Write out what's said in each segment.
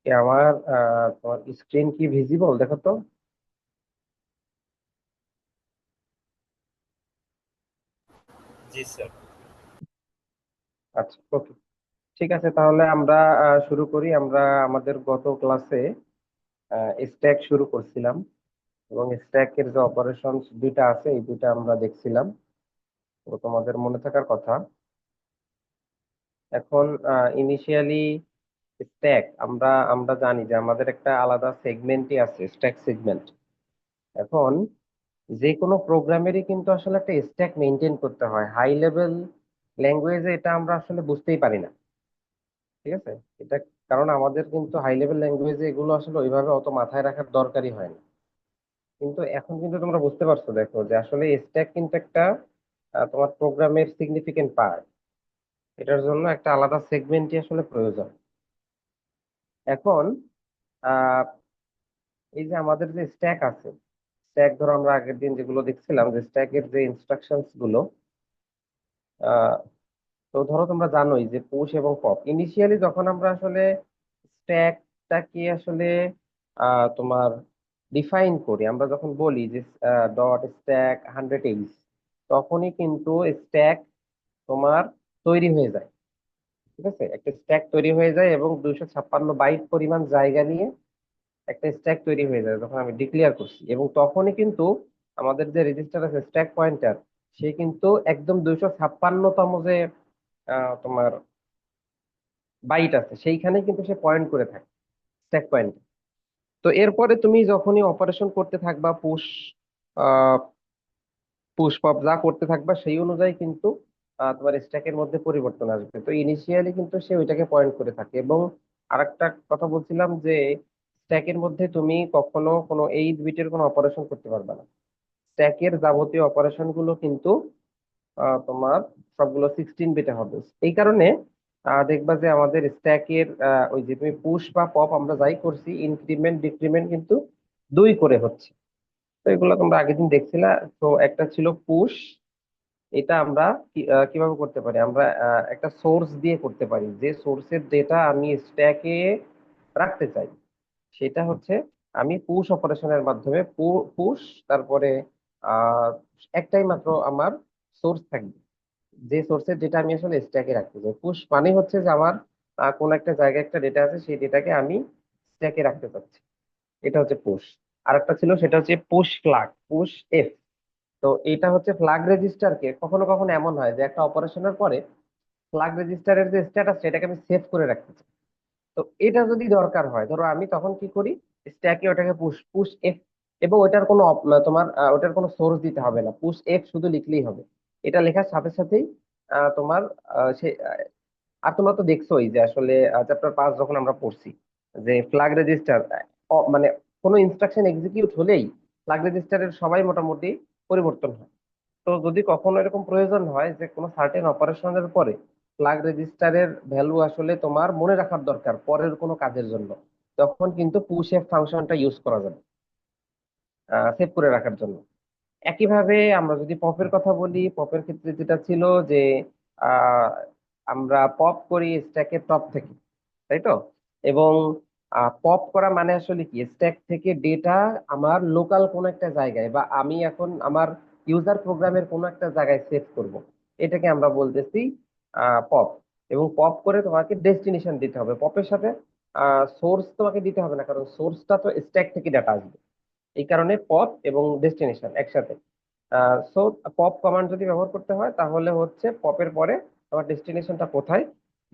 কি আমার তোমার স্ক্রিন কি ভিজিবল দেখো তো। জি স্যার। আচ্ছা, ওকে, ঠিক আছে, তাহলে আমরা শুরু করি। আমরা আমাদের গত ক্লাসে স্ট্যাক শুরু করছিলাম এবং স্ট্যাকের যে অপারেশন দুইটা আছে এই দুইটা আমরা দেখছিলাম। তো তোমাদের মনে থাকার কথা। এখন ইনিশিয়ালি স্ট্যাক আমরা আমরা জানি যে আমাদের একটা আলাদা সেগমেন্টই আছে, স্ট্যাক সেগমেন্ট। এখন যে কোনো প্রোগ্রামেরই কিন্তু আসলে একটা স্ট্যাক মেনটেন করতে হয়। হাই লেভেল ল্যাঙ্গুয়েজে এটা আমরা আসলে বুঝতেই পারি না, ঠিক আছে। এটা কারণ আমাদের কিন্তু হাই লেভেল ল্যাঙ্গুয়েজে এগুলো আসলে ওইভাবে অত মাথায় রাখার দরকারই হয় না। কিন্তু এখন কিন্তু তোমরা বুঝতে পারছো, দেখো যে আসলে স্ট্যাক কিন্তু একটা তোমার প্রোগ্রামের সিগনিফিকেন্ট পার্ট। এটার জন্য একটা আলাদা সেগমেন্টই আসলে প্রয়োজন। এখন আহ এই যে আমাদের যে স্ট্যাক আছে, স্ট্যাক ধরো আমরা আগের দিন যেগুলো দেখছিলাম যে স্ট্যাকের যে ইনস্ট্রাকশনস গুলো, তো ধরো তোমরা জানোই যে পুশ এবং পপ ইনিশিয়ালি যখন আমরা আসলে স্ট্যাকটাকে আসলে তোমার ডিফাইন করি, আমরা যখন বলি যে ডট স্ট্যাক 100 তখনই কিন্তু স্ট্যাক তোমার তৈরি হয়ে যায়। ঠিক আছে, একটা স্ট্যাক তৈরি হয়ে যায় এবং 256 বাইট পরিমাণ জায়গা নিয়ে একটা স্ট্যাক তৈরি হয়ে যায় যখন আমি ডিক্লেয়ার করছি। এবং তখনই কিন্তু আমাদের যে রেজিস্টার আছে স্ট্যাক পয়েন্টার, সে কিন্তু একদম 256তম যে তোমার বাইট আছে সেইখানে কিন্তু সে পয়েন্ট করে থাকে, স্ট্যাক পয়েন্ট। তো এরপরে তুমি যখনই অপারেশন করতে থাকবা, পুশ পুশ পপ যা করতে থাকবা, সেই অনুযায়ী কিন্তু তোমার স্ট্যাকের মধ্যে পরিবর্তন আসবে। তো ইনিশিয়ালি কিন্তু সে ওইটাকে পয়েন্ট করে থাকে। এবং আরেকটা কথা বলছিলাম যে স্ট্যাকের মধ্যে তুমি কখনো কোনো 8 বিটের কোনো অপারেশন করতে পারবে না। স্ট্যাকের যাবতীয় অপারেশন গুলো কিন্তু তোমার সবগুলো 16 বিটে হবে। এই কারণে দেখবা যে আমাদের স্ট্যাকের ওই যে তুমি পুশ বা পপ আমরা যাই করছি, ইনক্রিমেন্ট ডিক্রিমেন্ট কিন্তু দুই করে হচ্ছে। তো এগুলো তোমরা আগের দিন দেখছিলা। তো একটা ছিল পুশ, এটা আমরা কিভাবে করতে পারি, আমরা একটা সোর্স দিয়ে করতে পারি। যে সোর্সের ডেটা আমি স্ট্যাকে রাখতে চাই সেটা হচ্ছে আমি পুশ অপারেশনের মাধ্যমে পুশ, তারপরে আহ একটাই মাত্র আমার সোর্স থাকবে, যে সোর্সের ডেটা আমি আসলে স্ট্যাকে রাখতে চাই। পুশ মানে হচ্ছে যে আমার কোন একটা জায়গায় একটা ডেটা আছে, সেই ডেটাকে আমি স্ট্যাকে রাখতে চাচ্ছি। এটা হচ্ছে পুশ। আর একটা ছিল, সেটা হচ্ছে পুশ ফ্লাগ, পুশ এফ। তো এটা হচ্ছে ফ্লাগ রেজিস্টারকে কখনো কখনো এমন হয় যে একটা অপারেশনের পরে ফ্লাগ রেজিস্টারের যে স্ট্যাটাস সেটাকে আমি সেভ করে রাখতে চাই। তো এটা যদি দরকার হয়, ধরো আমি তখন কি করি, স্ট্যাকে ওটাকে পুশ পুশ এফ, এবং ওটার কোনো তোমার ওটার কোনো সোর্স দিতে হবে না, পুশ এফ শুধু লিখলেই হবে। এটা লেখার সাথে সাথেই তোমার সে আর তোমরা তো দেখছোই যে আসলে চ্যাপ্টার 5 যখন আমরা পড়ছি যে ফ্ল্যাগ রেজিস্টার মানে কোনো ইনস্ট্রাকশন এক্সিকিউট হলেই ফ্ল্যাগ রেজিস্টারের সবাই মোটামুটি পরিবর্তন হয়। তো যদি কখনো এরকম প্রয়োজন হয় যে কোনো সার্টেন অপারেশনের পরে ফ্ল্যাগ রেজিস্টারের ভ্যালু আসলে তোমার মনে রাখার দরকার পরের কোনো কাজের জন্য, তখন কিন্তু পুশ এফ ফাংশনটা ইউজ করা যাবে সেভ করে রাখার জন্য। একইভাবে আমরা যদি পপের কথা বলি, পপের ক্ষেত্রে যেটা ছিল যে আহ, আমরা পপ করি স্ট্যাকের টপ থেকে, তাই তো। এবং পপ করা মানে আসলে কি, স্ট্যাক থেকে ডেটা আমার লোকাল কোনো একটা জায়গায় বা আমি এখন আমার ইউজার প্রোগ্রামের কোনো একটা জায়গায় সেভ করব, এটাকে আমরা বলতেছি পপ। এবং পপ করে তোমাকে ডেস্টিনেশন দিতে হবে। পপের সাথে সোর্স তোমাকে দিতে হবে না, কারণ সোর্সটা তো স্ট্যাক থেকে ডাটা আসবে। এই কারণে পপ এবং ডেস্টিনেশন একসাথে। সো পপ কমান্ড যদি ব্যবহার করতে হয় তাহলে হচ্ছে পপের পরে তোমার ডেস্টিনেশনটা কোথায়,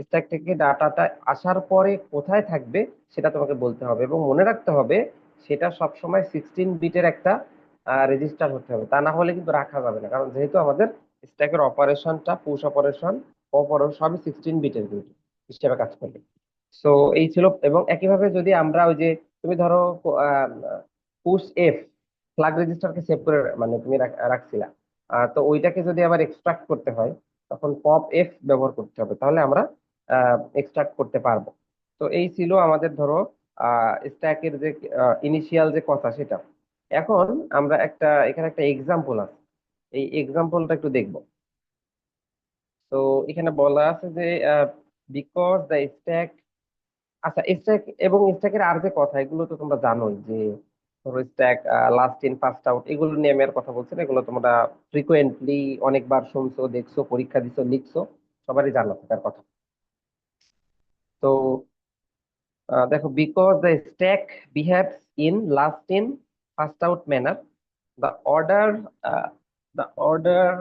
স্ট্যাক থেকে ডাটাটা আসার পরে কোথায় থাকবে সেটা তোমাকে বলতে হবে। এবং মনে রাখতে হবে সেটা সবসময় 16 বিটের একটা রেজিস্টার হতে হবে, তা না হলে কিন্তু রাখা যাবে না। কারণ যেহেতু আমাদের স্ট্যাকের অপারেশনটা পুশ অপারেশন পপ অপারেশন সবই 16 বিটের কিন্তু হিসেবে কাজ করবে। সো এই ছিল। এবং একইভাবে যদি আমরা ওই যে তুমি ধরো পুশ এফ ফ্ল্যাগ রেজিস্টারকে সেভ করে মানে তুমি রাখছিলা, তো ওইটাকে যদি আবার এক্সট্রাক্ট করতে হয় তখন পপ এফ ব্যবহার করতে হবে, তাহলে আমরা এক্সট্রাক্ট করতে পারবো। তো এই ছিল আমাদের ধরো স্ট্যাকের যে ইনিশিয়াল যে কথা সেটা। এখন আমরা এখানে একটা এক্সাম্পল আছে, এই এক্সাম্পলটা একটু দেখবো। তো এখানে বলা আছে যে বিকজ দ্য স্ট্যাক আচ্ছা, স্ট্যাক এবং স্ট্যাকের আর যে কথা, এগুলো তো তোমরা জানোই যে ধরো stack, last in first out, এগুলো নিয়ে আমি আর কথা বলছি না। এগুলো তোমরা ফ্রিকোয়েন্টলি অনেকবার শুনছো, দেখছো, পরীক্ষা দিছো, লিখছো, সবারই জানা থাকার কথা। তো দেখো, because the stack behaves in last in first out manner, the order the order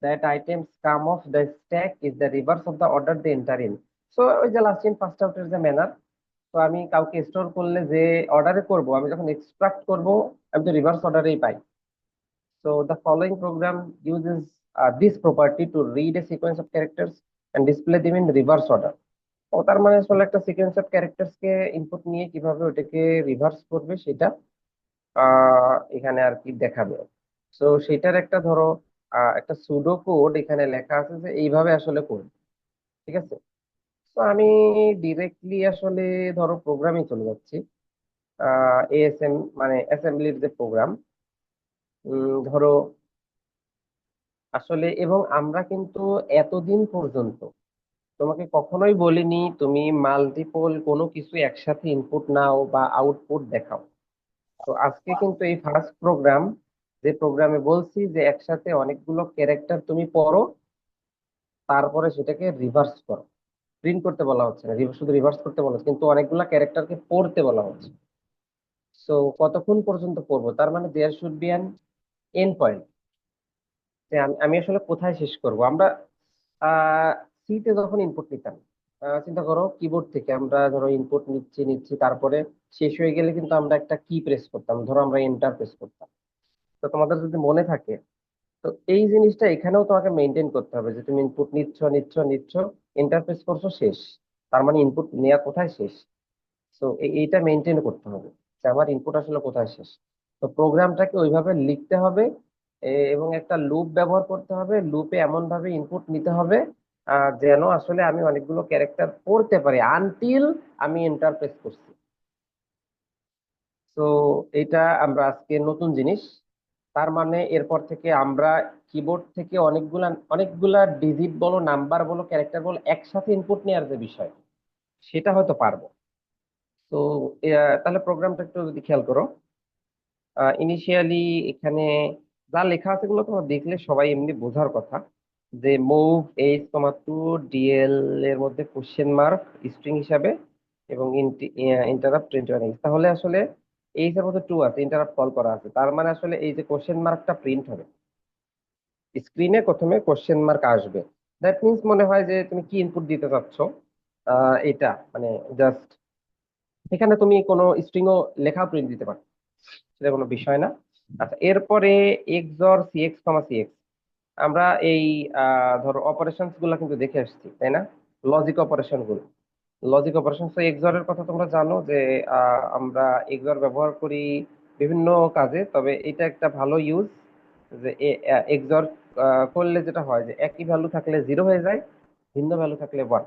that items come off the stack is the reverse of the order they enter in. So ওই যে লাস্ট ইন ফার্স্ট আউট এর যে manner, তো আমি কাউকে store করলে যে অর্ডারে করব, আমি যখন এক্সট্রাক্ট করব আমি তো রিভার্স অর্ডারেই পাই। So the following program uses this property to read a sequence of characters and display them in reverse order. ও তার মানে আসলে একটা sequence of characters K input নিয়ে কিভাবে ওটাকে রিভার্স করবে সেটা এখানে আর কি দেখাবে। তো সেটার একটা ধরো একটা সুডো কোড এখানে লেখা আছে যে এইভাবে আসলে করবে। ঠিক আছে, তো আমি ডিরেক্টলি আসলে ধরো প্রোগ্রামে চলে যাচ্ছি। এএসএম মানে অ্যাসেম্বলির যে প্রোগ্রাম, ধরো আসলে, এবং আমরা কিন্তু এতদিন পর্যন্ত তোমাকে কখনোই বলিনি তুমি মাল্টিপল কোনো কিছু একসাথে ইনপুট নাও বা আউটপুট দেখাও। তো আজকে কিন্তু এই ফার্স্ট প্রোগ্রাম, যে প্রোগ্রামে বলছি যে একসাথে অনেকগুলো ক্যারেক্টার তুমি পড়ো, তারপরে সেটাকে রিভার্স করো। প্রিন্ট করতে বলা হচ্ছে না, শুধু রিভার্স করতে বলা হচ্ছে, কিন্তু অনেকগুলা ক্যারেক্টারকে পড়তে বলা হচ্ছে। সো কতক্ষণ পর্যন্ত পড়বো, তার মানে there should be an end point, যে আমি আসলে কোথায় শেষ করব। আমরা সি তে যখন ইনপুট নিতাম, চিন্তা করো কিবোর্ড থেকে আমরা ধরো ইনপুট নিচ্ছি নিচ্ছি, তারপরে শেষ হয়ে গেলে কিন্তু আমরা একটা কি প্রেস করতাম, ধরো আমরা এন্টার প্রেস করতাম। তো তোমাদের যদি মনে থাকে, তো এই জিনিসটা এখানেও তোমাকে মেনটেন করতে হবে যে তুমি ইনপুট নিচ্ছ নিচ্ছ নিচ্ছ, ইন্টারফেস করছো, শেষ। তার মানে ইনপুট নেওয়া কোথায় শেষ। তো এইটা মেনটেন করতে হবে যে আমার ইনপুট আসলে কোথায় শেষ। তো প্রোগ্রামটাকে ওইভাবে লিখতে হবে, এবং একটা লুপ ব্যবহার করতে হবে। লুপে এমন ভাবে ইনপুট নিতে হবে যেন আসলে আমি অনেকগুলো ক্যারেক্টার পড়তে পারি আনটিল আমি ইন্টারফেস করছি। তো এটা আমরা আজকে নতুন জিনিস। তার মানে এরপর থেকে আমরা কিবোর্ড থেকে অনেকগুলা অনেকগুলা ডিজিট বলো, নাম্বার বলো, ক্যারেক্টার বলো, একসাথে ইনপুট নেওয়ার যে বিষয়, সেটা হয়তো পারবো। তো তাহলে প্রোগ্রামটা একটু যদি খেয়াল করো, ইনিশিয়ালি এখানে যা লেখা আছে এগুলো তোমরা দেখলে সবাই এমনি বোঝার কথা, যে move H comma two DL এর মধ্যে কোশ্চেন মার্ক স্ট্রিং হিসাবে, এবং ইন্টারাপ্ট 21, তাহলে আসলে এইচ এর মধ্যে টু আছে, ইন্টারাপ্ট কল করা আছে, তার মানে আসলে এই যে কোশ্চেন মার্কটা প্রিন্ট হবে, স্ক্রিনে প্রথমে কোশ্চেন মার্ক আসবে। দ্যাট মিন্স মনে হয় যে তুমি কি ইনপুট দিতে চাচ্ছ, এটা মানে জাস্ট এখানে তুমি কোনো স্ট্রিংও লেখা প্রিন্ট দিতে পারো, সেটা কোনো বিষয় না। আচ্ছা, এরপরে এক্সঅর সিএক্স কমা সিএক্স, আমরা এই ধরো অপারেশনস গুলা কিন্তু দেখে আসছি, তাই না? লজিক অপারেশন গুলো, লজিক অপারেশন। তো এক্সঅর এর কথা তোমরা জানো যে আমরা এক্সঅর ব্যবহার করি বিভিন্ন কাজে, তবে এটা একটা ভালো ইউজ, যে এক্সঅর করলে যেটা হয় যে একই ভ্যালু থাকলে জিরো হয়ে যায়, ভিন্ন ভ্যালু থাকলে ওয়ান।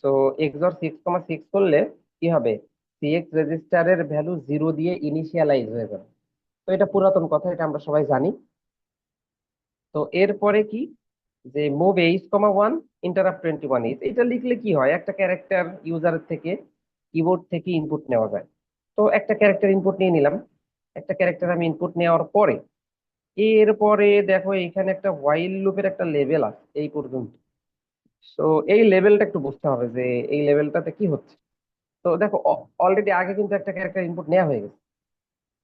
তো এক্সঅর সিক্স কমা সিক্স করলে কি হবে, সিএক্স রেজিস্টারের ভ্যালু জিরো দিয়ে ইনিশিয়ালাইজ হয়ে যাবে। তো এটা পুরাতন কথা, এটা আমরা সবাই জানি। তো এরপরে কি, যে move H comma one interrupt 21 is, এটা লিখলে কি হয়, একটা ক্যারেক্টার ইউজারের থেকে কিবোর্ড থেকে ইনপুট নেওয়া যায়। তো একটা ক্যারেক্টার ইনপুট নিয়ে নিলাম, একটা ক্যারেক্টার আমি ইনপুট নেওয়ার পরে, এরপরে দেখো এখানে একটা হোয়াইল লুপের একটা লেভেল আছে এই পর্যন্ত। তো এই লেভেলটা একটু বুঝতে হবে যে এই লেভেলটাতে কি হচ্ছে। তো দেখো, অলরেডি আগে কিন্তু একটা ক্যারেক্টার ইনপুট নেওয়া হয়ে গেছে।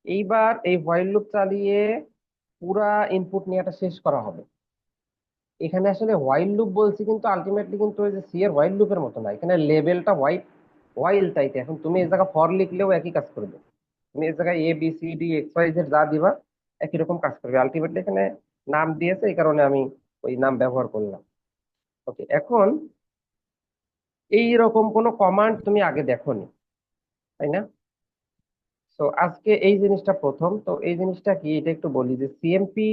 এইবার এই হোয়াইল লুপ চালিয়ে পুরা ইনপুট নেওয়াটা শেষ করা হবে। এখানে আসলে হোয়াইল লুপ বলছি, কিন্তু আলটিমেটলি কিন্তু ওই যে সি এর হোয়াইল লুপের মতো না, এখানে লেভেলটা হোয়াইল চাইতে। এখন তুমি এই জায়গায় ফর লিখলেও একই কাজ করবে, তুমি এই জায়গায় A B C D X Y Z যা দিবা একই রকম কাজ করবে। আলটিমেটলি এখানে নাম দিয়েছে, এই কারণে আমি ওই নাম ব্যবহার করলাম। ওকে, এখন এই রকম কোনো কমান্ড তুমি আগে দেখোনি, তাই না? তো আজকে এই জিনিসটা প্রথম। তো এই জিনিসটা কি, এটা একটু বলি যে সিএমপি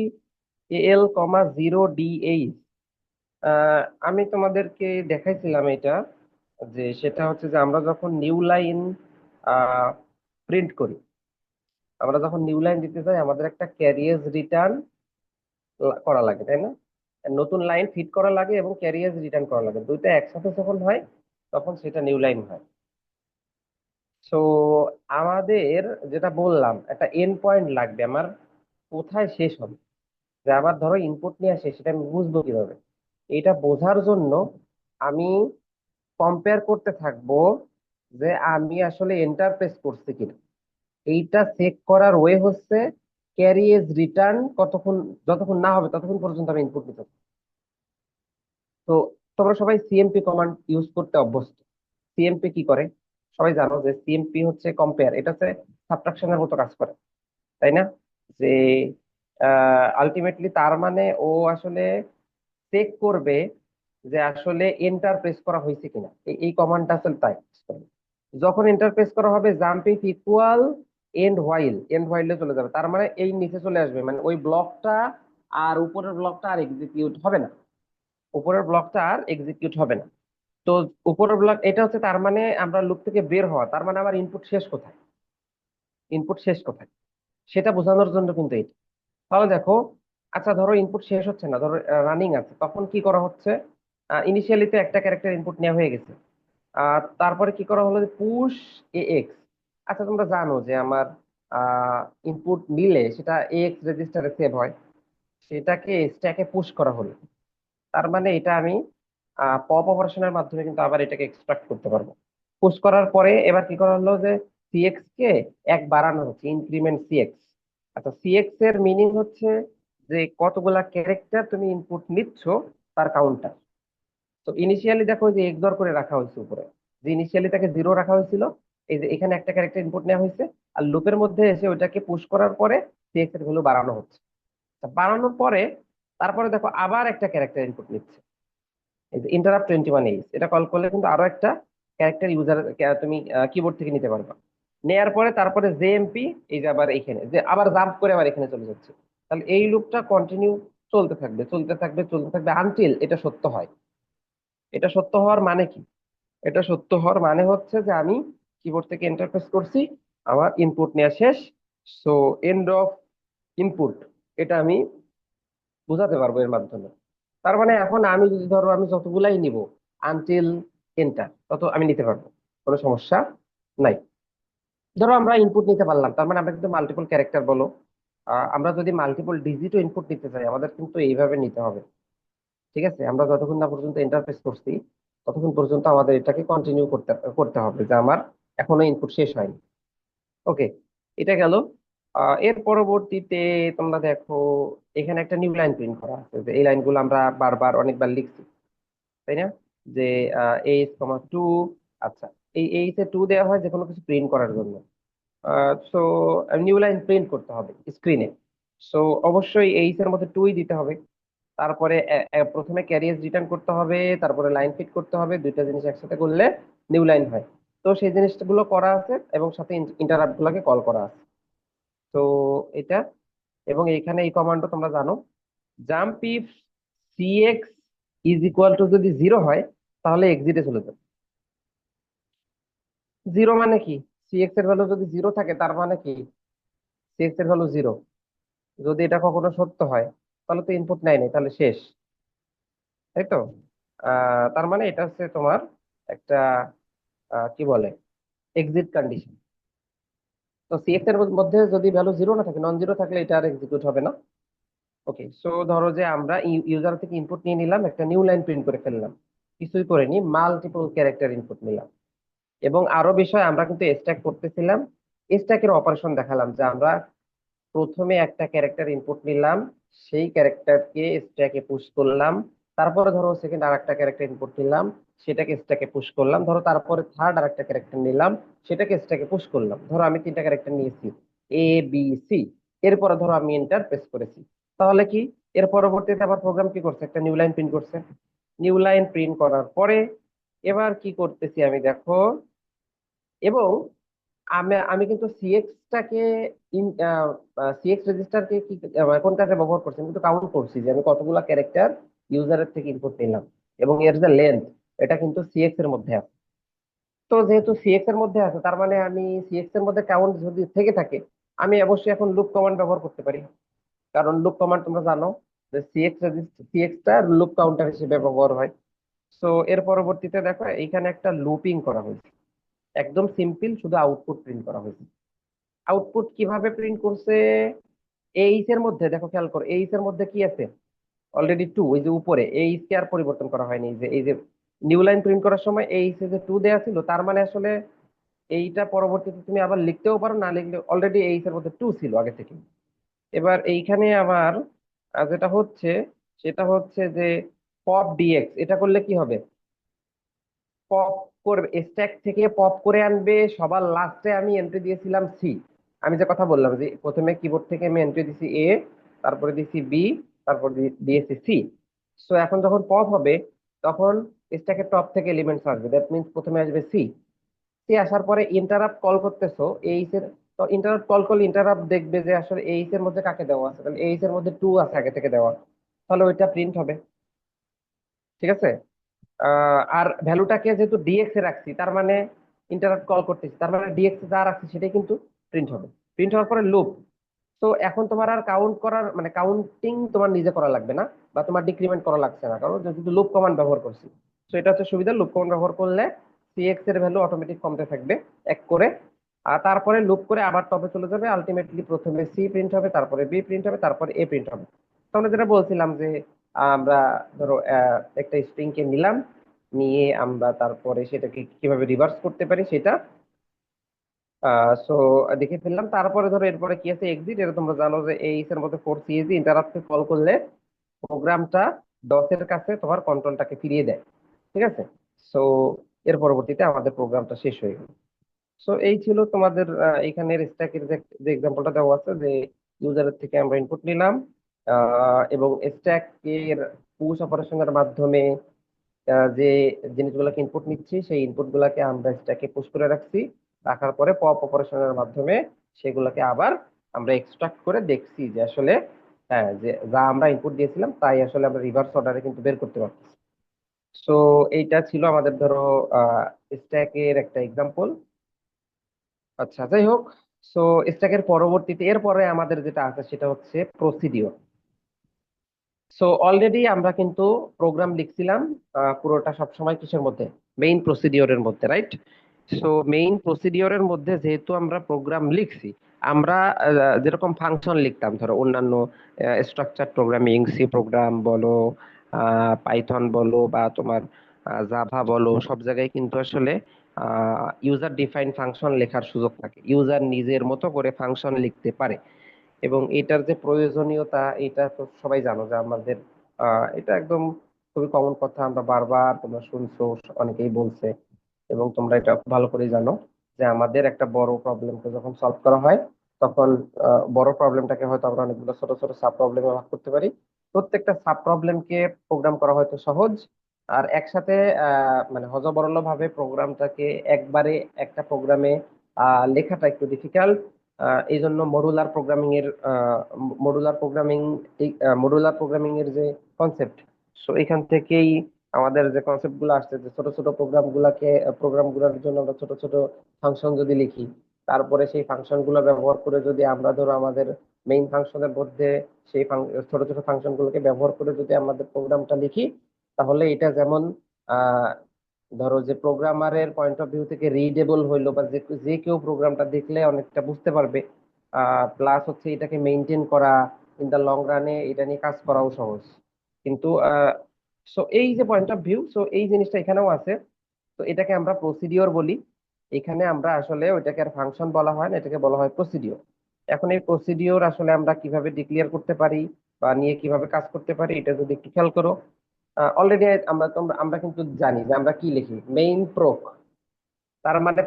এল কমা 0 DH, আমি তোমাদেরকে দেখাইছিলাম এটা, যে সেটা হচ্ছে যে আমরা যখন নিউ লাইন প্রিন্ট করি, আমরা যখন নিউ লাইন দিতে যাই আমাদের একটা ক্যারিয়েজ রিটার্ন করা লাগে, তাই না? নতুন লাইন ফিট করা লাগে এবং ক্যারিয়েজ রিটার্ন করা লাগে, দুইটা একসাথে যখন হয় তখন সেটা নিউ লাইন হয়। সো আমাদের যেটা বললাম একটা এন্ড পয়েন্ট লাগবে আমার, কোথায় শেষ হবে। যে আবার ধরো ইনপুট নিয়ে আসে, সেটা আমি বুঝবো কিভাবে? এটা বোঝার জন্য আমি কম্পেয়ার করতে থাকবো যে আমি আসলে এন্টার প্রেস করছি কিনা। এইটা চেক করার ওয়ে হচ্ছে ক্যারি এজ রিটার্ন কতক্ষণ, যতক্ষণ না হবে ততক্ষণ পর্যন্ত আমি ইনপুট নিতে থাকবো। তো তোমরা সবাই সিএমপি কমান্ড ইউজ করতে অভ্যস্ত। সিএমপি কি করে? সবাই জানো যে সিএমপি হচ্ছে কম্পেয়ার, এটা হচ্ছে সাবট্রাকশনের মতো কাজ করে, তাই না? যে আলটিমেটলি তার মানে ও আসলে চেক করবে যে আসলে এন্টার প্রেস করা হয়েছে কিনা। এই কমান্ডটা আসলে তাই। যখন এন্টার প্রেস করা হবে জাম্প ইফ ইকুয়াল এন্ড হোয়াইলে চলে যাবে, তার মানে এই নিচে চলে আসবে, মানে ওই ব্লকটা আর উপরের ব্লকটা আর এক্সিকিউট হবে না। উপরের ব্লকটা আর এক্সিকিউট হবে না। তো উপরের ব্লক এটা হচ্ছে, তার মানে আমরা লুপ থেকে বের হওয়া, তার মানে আমার ইনপুট শেষ কোথায়, ইনপুট শেষ কোথায় সেটা বোঝানোর জন্য কিন্তু এটা। তাহলে দেখো, আচ্ছা ধরো ইনপুট শেষ হচ্ছে না, ধরো রানিং আছে, তখন কি করা হচ্ছে? ইনিশিয়ালি তো একটা ক্যারেক্টার ইনপুট নেওয়া হয়ে গেছে। তারপরে কি করা হলো, পুশ এ এক্স। আচ্ছা তোমরা জানো যে আমার ইনপুট নিলে সেটা এক্স রেজিস্টারে সেভ হয়, সেটাকে স্ট্যাকে পুশ করা হলো। তার মানে এটা আমি পপ অপারেশনের মাধ্যমে কিন্তু আবার এটাকে এক্সট্রাক্ট করতে পারবো। পুশ করার পরে এবার কি করা হলো যে সিএক্স কে এক বাড়ানো হচ্ছে, ইনক্রিমেন্ট সিএক্স। আচ্ছা সিএক্স এর মিনিং হচ্ছে যে কতগুলা ক্যারেক্টার তুমি ইনপুট নিচ্ছ তার কাউন্টার। তো ইনিশিয়ালি দেখো যে এক্সর করে রাখা হয়েছে উপরে, যে ইনিশিয়ালি তাকে জিরো রাখা হয়েছিল, এই যে এখানে একটা ক্যারেক্টার ইনপুট নেওয়া হয়েছে, আর লুপের মধ্যে এসে ওইটাকে পুশ করার পরে সিএক্স এর ভ্যালু বাড়ানো হচ্ছে। তা বাড়ানোর পরে তারপরে দেখো আবার একটা ক্যারেক্টার ইনপুট নিচ্ছে, এই যে ইন্টারাপ্ট 21 এইচ, এটা কল করলে কিন্তু আরো একটা ক্যারেক্টার ইউজার তুমি কিবোর্ড থেকে নিতে পারবা। নেয়ার পরে তারপরে জেএমপি, এই যে আবার এখানে যে আবার জাম্প করে আবার এখানে চলে যাচ্ছে। তাহলে এই লুপটা কন্টিনিউ চলতে থাকবে, চলতে থাকবে, চলতে থাকবে আনটিল এটা সত্য হয়। এটা সত্য হওয়ার মানে কি? এটা সত্য হওয়ার মানে হচ্ছে যে আমি কিবোর্ড থেকে ইন্টারফেস করছি, আমার ইনপুট নেওয়া শেষ। সো এন্ড অফ ইনপুট, এটা আমি বোঝাতে পারবো এর মাধ্যমে। তার মানে এখন আমি যদি ধরো আমি যতগুলাই নিব আনটিল এন্টার, তত আমি নিতে পারবো, কোনো সমস্যা নাই। ধরো আমরা ইনপুট নিতে পারলাম, তার মানে আমরা কিন্তু মাল্টিপল ক্যারেক্টার বলো, আমরা যদি মাল্টিপল ডিজিটও ইনপুট নিতে চাই আমাদের কিন্তু এইভাবে নিতে হবে। ঠিক আছে, আমরা যতক্ষণ না পর্যন্ত ইন্টারফেস করছি ততক্ষণ পর্যন্ত আমাদের এটাকে কন্টিনিউ করতে করতে হবে যে আমার এখনো ইনপুট শেষ হয়নি। ওকে, এটা গেল। এর পরবর্তীতে তোমরা দেখো এখানে একটা নিউ লাইন প্রিন্ট করা আছে, যে এই লাইনগুলো আমরা বারবার অনেকবার লিখছি, তাই না? যে এইচ কমা টু। আচ্ছা, এই এইচ এ টু দেওয়া হয় যে কোনো কিছু প্রিন্ট করার জন্য। সো নিউ লাইন প্রিন্ট করতে হবে স্ক্রিনে। সো অবশ্যই এইচ এর মধ্যে টুই দিতে হবে। তারপরে প্রথমে ক্যারিয়ার রিটার্ন করতে হবে, তারপরে লাইন ফিট করতে হবে, দুইটা জিনিস একসাথে করলে নিউ লাইন হয়। তো সেই জিনিসগুলো করা আছে এবং সাথে ইন্টারাপ্ট গুলোকে কল করা আছে। তো এটা, এবং এখানে এই কমান্ডও তোমরা জানো, jump if CX is equal to যদি জিরো হয় তাহলে এক্সিটে চলে যাবে। জিরো মানে কি? সিএক্স এর ভ্যালু যদি জিরো থাকে তার মানে কি? সিএক্স এর ভ্যালু জিরো। যদি এটা কখনো সত্য হয় তাহলে তো ইনপুট নেয় নাই, তাহলে শেষ, তাই তো? তার মানে এটা হচ্ছে তোমার একটা কি বলে, এক্সিট কন্ডিশন। তো সিএক্স এর মধ্যে যদি ভ্যালু জিরো না থাকে, নন জিরো থাকলে এটা আর এক্সিকিউট হবে না। ওকে, সো ধরো যে আমরা ইউজার থেকে ইনপুট নিয়ে নিলাম, একটা নিউ লাইন প্রিন্ট করে ফেললাম, কিছুই করিনি, মাল্টিপল ক্যারেক্টার ইনপুট নিলাম। এবং আরো বিষয়, আমরা কিন্তু স্ট্যাক করতেছিলাম, স্ট্যাকের অপারেশন দেখালাম যে আমরা প্রথমে একটা ক্যারেক্টার ইনপুট নিলাম, সেই ক্যারেক্টারকে স্ট্যাকে পুশ করলাম। তারপরে ধরো সেকেন্ড আর একটা ক্যারেক্টার ইনপুট নিলাম, সেটাকে স্ট্যাকে পুশ করলাম। ধরো তারপরে থার্ড আর একটা ক্যারেক্টার নিলাম, সেটাকে স্ট্যাকে পুশ করলাম। ধরো আমি তিনটা ক্যারেক্টার নিয়েছি, এ বি সি। এরপরে ধরো আমি এন্টার প্রেস করেছি। তাহলে কি, এর পরবর্তীতে আবার প্রোগ্রাম কি করছে, একটা নিউ লাইন প্রিন্ট করছে। নিউ লাইন প্রিন্ট করার পরে এবার কি করতেছি আমি দেখো, এবং আমি আমি কিন্তু সিএক্সটাকে সিএক্স রেজিস্টারকে কি কোন কাজে ব্যবহার করছি, আমি কিন্তু কাউন্ট করছি যে আমি কতগুলা ক্যারেক্টার ইউজারের থেকে ইনপুট নিলাম, এবং এর যে লেন্থ এটা কিন্তু সিএক্স এর মধ্যে আছে। তো যেহেতু সিএক্স এর মধ্যে আছে তার মানে আমি সিএক্স এর মধ্যে কাউন্ট যদি থেকে থাকে, আমি অবশ্যই এখন লুপ কমান্ড ব্যবহার করতে পারি। কারণ লুপ কমান্ড তোমরা জানো যে সিএক্সটা লুপ কাউন্টার হিসেবে ব্যবহার হয়। তো এর পরবর্তীতে দেখো এইখানে একটা লুপিং করা হয়েছে। একদম সিম্পল, শুধু আউটপুট প্রিন্ট করা হয়েছে। আউটপুট কিভাবে প্রিন্ট করছে? এইচ এর মধ্যে দেখো, খেয়াল করো, এইচ এর মধ্যে কি আছে? অলরেডি টু, ওই যে উপরে এইচ কে আর পরিবর্তন করা হয়নি। এই যে নিউ লাইন প্রিন্ট করার সময় এইচ এ যে টু দেয়া ছিল, তার মানে আসলে এইটা পরবর্তীতে তুমি আবার লিখতেও পারো, না লিখলে অলরেডি এইচ এর মধ্যে টু ছিল আগে থেকে। এবার এইখানে আবার যেটা হচ্ছে, সেটা হচ্ছে যে পপ ডিএক্স, এটা করলে কি হবে? পপ করবে, স্ট্যাক থেকে পপ করে আনবে। সবার লাস্টে আমি এন্ট্রি দিয়েছিলাম সি। আমি যে কথা বললাম যে প্রথমে কিবোর্ড থেকে আমি এন্ট্রি দিছি এ, তারপরে দিছি বি, তারপর দিয়েছি সি। সো এখন যখন পপ হবে, তখন স্ট্যাকের টপ থেকে এলিমেন্টস আসবে, দ্যাট মিন্স প্রথমে আসবে সি। সি আসার পরে ইন্টারাপ্ট কল করতেছো এইচ এর, তো ইন্টারাপ্ট কল করলে ইন্টারাপ্ট দেখবে যে আসলে এইচ এর মধ্যে কাকে দেওয়া আছে, তাহলে এইচ এর মধ্যে টু আছে আগে থেকে দেওয়া, তাহলে ওইটা প্রিন্ট হবে। ঠিক আছে। আর ভ্যালুটাকে যেহেতু ডিএক্স এ রাখছি, তার মানে ইন্টারাপ্ট কল করতেছি, তার মানে ডিএক্স এ যা রাখছি সেটাই কিন্তু প্রিন্ট হবে। প্রিন্ট হওয়ার পরে লুপ। তো এখন তোমার আর কাউন্ট করার মানে কাউন্টিং তোমার নিজে করা লাগবে না, বা তোমার ডিক্রিমেন্ট করা লাগছে না, কারণ যেহেতু লুপ কমান্ড ব্যবহার করছি। তো এটা হচ্ছে সুবিধা, লুপ কমান্ড ব্যবহার করলে সিএক্স এর ভ্যালু অটোমেটিক কমতে থাকবে এক করে। আর তারপরে লুপ করে আবার টপে চলে যাবে, আলটিমেটলি প্রথমে সি প্রিন্ট হবে, তারপরে বি প্রিন্ট হবে, তারপরে এ প্রিন্ট হবে। তো আমরা যেটা বলছিলাম যে আমরা ধরো একটা স্ট্রিং কে নিলাম, নিয়ে আমরা তারপরে সেটাকে কিভাবে রিভার্স করতে পারি সেটা সো দেখে ফেললাম। তারপরে ধরো এরপরে কি আছে, এক্সিট। এটা তোমরা জানো যে এইচ এর মধ্যে ফোর সিএজি ইন্টারাপ্টে কল করলে প্রোগ্রামটা ডসের কাছে তোমার কন্ট্রোলটাকে ফিরিয়ে দেয়। ঠিক আছে। সো এর পরবর্তীতে আমাদের প্রোগ্রামটা শেষ হয়ে গেল। সো এই ছিল তোমাদের এখানের স্ট্যাকের যে যে এক্সাম্পলটা দেওয়া আছে, যে ইউজারের থেকে আমরা ইনপুট নিলাম, এবং স্ট্যাকের পুশ অপারেশনের মাধ্যমে যে জিনিসগুলোকে ইনপুট নিচ্ছি, সেই ইনপুট গুলাকে আমরা স্ট্যাকে পুশ করে রাখছি। রাখার পরে পপ অপারেশনের মাধ্যমে সেগুলোকে আবার আমরা এক্সট্রাক্ট করে দেখছি যে আসলে হ্যাঁ, যে যা আমরা ইনপুট দিয়েছিলাম তাই আসলে আমরা রিভার্স অর্ডারে কিন্তু বের করতে পারছি। সো এইটা ছিল আমাদের ধরো স্ট্যাকের একটা এক্সাম্পল। আচ্ছা, যাই হোক। সো স্ট্যাকের পরবর্তীতে এরপরে আমাদের যেটা আছে সেটা হচ্ছে প্রসিডিওর। সো অলরেডি আমরা কিন্তু প্রোগ্রাম লিখছিলাম পুরোটা সবসময় কিসের মধ্যে? মেইন প্রসিডিওরের মধ্যে, রাইট? সো মেইন প্রসিডিওরের মধ্যে যেহেতু আমরা প্রোগ্রাম লিখছি, আমরা যেরকম ফাংশন লিখতাম ধরো অন্যান্য স্ট্রাকচার প্রোগ্রামিং, সি প্রোগ্রাম বলো, পাইথন বলো, বা তোমার জাভা বলো, সব জায়গায় কিন্তু আসলে ইউজার ডিফাইন ফাংশন লেখার সুযোগ থাকে। ইউজার নিজের মতো করে ফাংশন লিখতে পারে, এবং এটার যে প্রয়োজনীয়তা এটা তো সবাই জানো যে আমাদের এটা একদম খুবই কমন কথা, আমরা বারবার তোমরা শুনছো, অনেকেই বলছে, এবং তোমরা এটা খুব ভালো করে জানো যে আমাদের একটা বড় প্রবলেমকে যখন সলভ করা হয়, তখন বড় প্রবলেমটাকে হয়তো আমরা অনেকগুলো ছোট ছোট সাব প্রবলেমে ভাগ করতে পারি। প্রত্যেকটা সাব প্রবলেমকে প্রোগ্রাম করা হয়তো সহজ, আর একসাথে মানে হযবরল ভাবে প্রোগ্রামটাকে একবারে একটা প্রোগ্রামে লেখাটা একটু ডিফিকাল্ট। এই জন্য মডুলার প্রোগ্রামিং এর যে কনসেপ্ট, সো এখান থেকেই আমাদের যে কনসেপ্ট গুলো আসছে, যে ছোট ছোট প্রোগ্রাম গুলোর জন্য আমরা ছোট ছোট ফাংশন যদি লিখি, তারপরে সেই ফাংশন গুলো ব্যবহার করে যদি আমরা ধরো আমাদের মেইন ফাংশনের মধ্যে সেই ছোট ছোট ফাংশন গুলোকে ব্যবহার করে যদি আমাদের প্রোগ্রামটা লিখি, তাহলে এটা যেমন আহ ধরো যে প্রোগ্রামারের পয়েন্ট অফ ভিউ থেকে রিডেবল হইলো, বা যে যে কেউ প্রোগ্রামটা দেখলে অনেকটা বুঝতে পারবে, প্লাস হচ্ছে এটাকে মেনটেন করা ইন দা লং রানে, এটা নিয়ে কাজ করাও সহজ। কিন্তু সো এই যে পয়েন্ট অফ ভিউ, সো এই জিনিসটা এখানেও আছে। তো এটাকে আমরা প্রসিডিওর বলি। এখানে আমরা আসলে ওইটাকে আর ফাংশন বলা হয় না, এটাকে বলা হয় প্রসিডিওর। এখন এই প্রসিডিওর আসলে আমরা কিভাবে ডিক্লেয়ার করতে পারি বা নিয়ে কিভাবে কাজ করতে পারি, এটা যদি একটু খেয়াল করো। অলরেডি আমরা কিন্তু জানি যে আমরা কি লিখি, মেইন প্রোক। তার মানে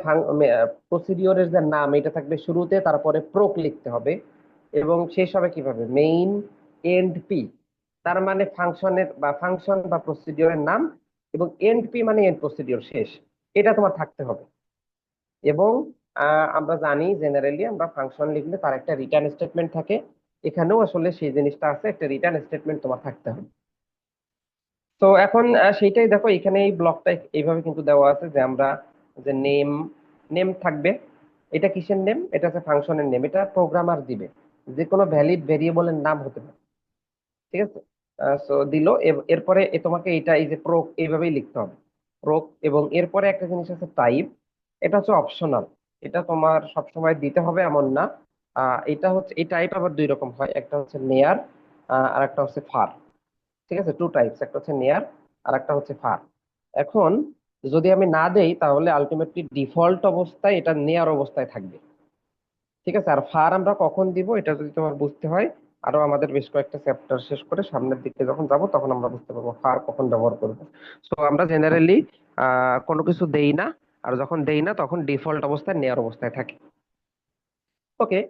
প্রসিডিওরের যে নাম এটা থাকবে শুরুতে, তারপরে প্রোক লিখতে হবে, এবং শেষ হবে কিভাবে, মেইন এন্ড পি। তার মানে ফাংশন বা প্রসিডিওরের নাম, এবং এন্ড পি মানে এন্ড প্রসিডিওর শেষ। এটা তোমার থাকতে হবে। এবং আমরা জানি জেনারেলি আমরা ফাংশন লিখলে তার একটা রিটার্ন স্টেটমেন্ট থাকে। এখানেও আসলে সেই জিনিসটা আছে, একটা রিটার্ন স্টেটমেন্ট তোমার থাকতে হবে। তো এখন সেইটাই দেখো, এখানে এই ব্লকটা এইভাবে কিন্তু দেওয়া আছে যে আমরা যে নেম নেম থাকবে। এটা কিসের নেম? এটা হচ্ছে ফাংশনের নেম, এটা প্রোগ্রামার দিবে, যে কোনো ভ্যালিড ভেরিয়েবলের নাম হতে পারে। ঠিক আছে। সো দিল, এরপরে তোমাকে এটা এই যে প্রোক এইভাবেই লিখতে হবে, প্রোক। এবং এরপরে একটা জিনিস আছে টাইপ। এটা হচ্ছে অপশনাল, এটা তোমার সবসময় দিতে হবে এমন না। এটা হচ্ছে এই টাইপ আবার দুই রকম হয়, একটা হচ্ছে নেয়ার আর একটা হচ্ছে ফার। ঠিক আছে, টু টাইপস, একটা হচ্ছে নেয়ার আর একটা হচ্ছে ফার। এখন যদি আমি না দেই তাহলে আলটিমেটলি ডিফল্ট অবস্থায় এটা নেয়ার অবস্থায় থাকবে। ঠিক আছে, আর ফার আমরা কখন দিব এটা যদি তোমার বুঝতে হয়, আরো আমাদের বেশ কয়েকটা চ্যাপ্টার শেষ করে সামনের দিকে যখন যাব তখন আমরা বুঝতে পারবো ফার কখন ব্যবহার করবো। সো আমরা জেনারেলি কোনো কিছু দেই না, আর যখন দেই না তখন ডিফল্ট অবস্থায় নেয়ার অবস্থায় থাকে। ওকে,